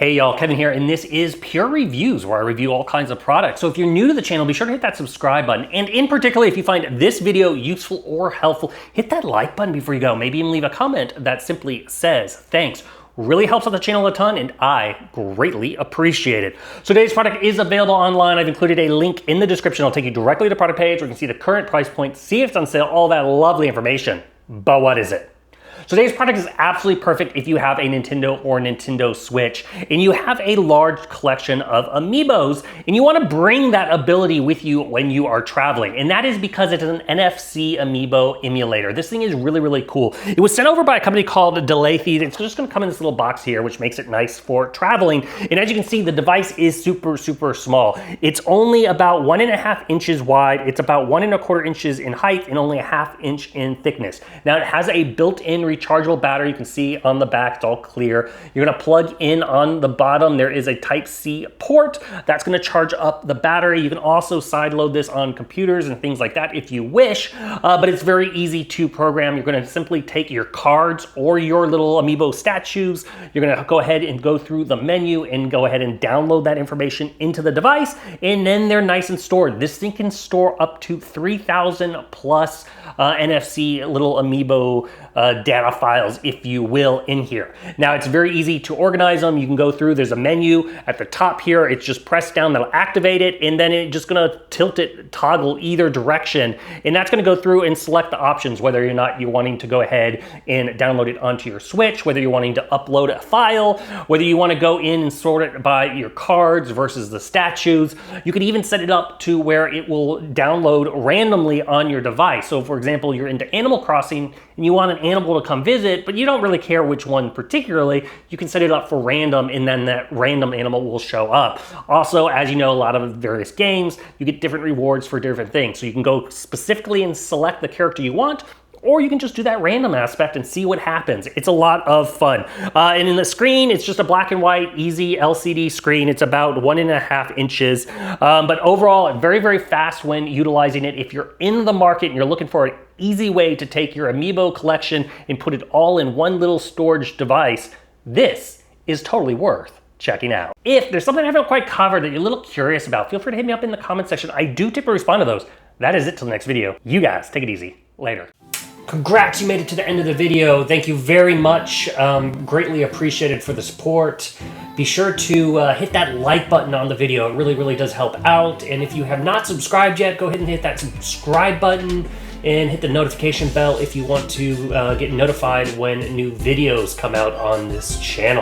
Hey y'all, Kevin here, and this is Pure Reviews, where I review all kinds of products. So if you're new to the channel, be sure to hit that subscribe button. And in particular, if you find this video useful or helpful, hit that like button before you go. Maybe even leave a comment that simply says thanks. Really helps out the channel a ton, and I greatly appreciate it. So today's product is available online. I've included a link in the description. I'll take you directly to the product page where you can see the current price point, see if it's on sale, all that lovely information. But what is it? So today's product is absolutely perfect if you have a Nintendo or Nintendo Switch and you have a large collection of Amiibos and you want to bring that ability with you when you are traveling. And that is because it is an NFC Amiibo emulator. This thing is really, really cool. It was sent over by a company called Deyathy. It's just going to come in this little box here, which makes it nice for traveling. And as you can see, the device is super, super small. It's only about 1.5 inches wide. It's about 1.25 inches in height and only 1/2 inch in thickness. Now it has a built-in rechargeable battery. You can see on the back, it's all clear. You're gonna plug in on the bottom. There is a Type-C port that's gonna charge up the battery. You can also sideload this on computers and things like that if you wish, but it's very easy to program. You're gonna simply take your cards or your little Amiibo statues. You're gonna go ahead and go through the menu and go ahead and download that information into the device, and then they're nice and stored. This thing can store up to 3,000 plus NFC little Amiibo data files, if you will, in here. Now it's very easy to organize them. You can go through, there's a menu at the top here. It's just press down, that'll activate it, and then it's just gonna tilt it, toggle either direction, and that's gonna go through and select the options, whether or not you're wanting to go ahead and download it onto your Switch, whether you're wanting to upload a file, whether you wanna go in and sort it by your cards versus the statues. You could even set it up to where it will download randomly on your device. So for example, you're into Animal Crossing and you want an animal to come visit, but you don't really care which one particularly, you can set it up for random, and then that random animal will show up. Also, as you know, a lot of various games, you get different rewards for different things. So you can go specifically and select the character you want, or you can just do that random aspect and see what happens. It's a lot of fun. And in the screen, it's just a black and white, easy LCD screen. It's about 1.5 inches. But overall, very, very fast when utilizing it. If you're in the market and you're looking for an easy way to take your Amiibo collection and put it all in one little storage device, this is totally worth checking out. If there's something I haven't quite covered that you're a little curious about, feel free to hit me up in the comment section. I do typically respond to those. That is it till the next video. You guys, take it easy. Later. Congrats, you made it to the end of the video. Thank you very much. Greatly appreciated for the support. Be sure to hit that like button on the video. It really, really does help out. And if you have not subscribed yet, go ahead and hit that subscribe button and hit the notification bell if you want to get notified when new videos come out on this channel.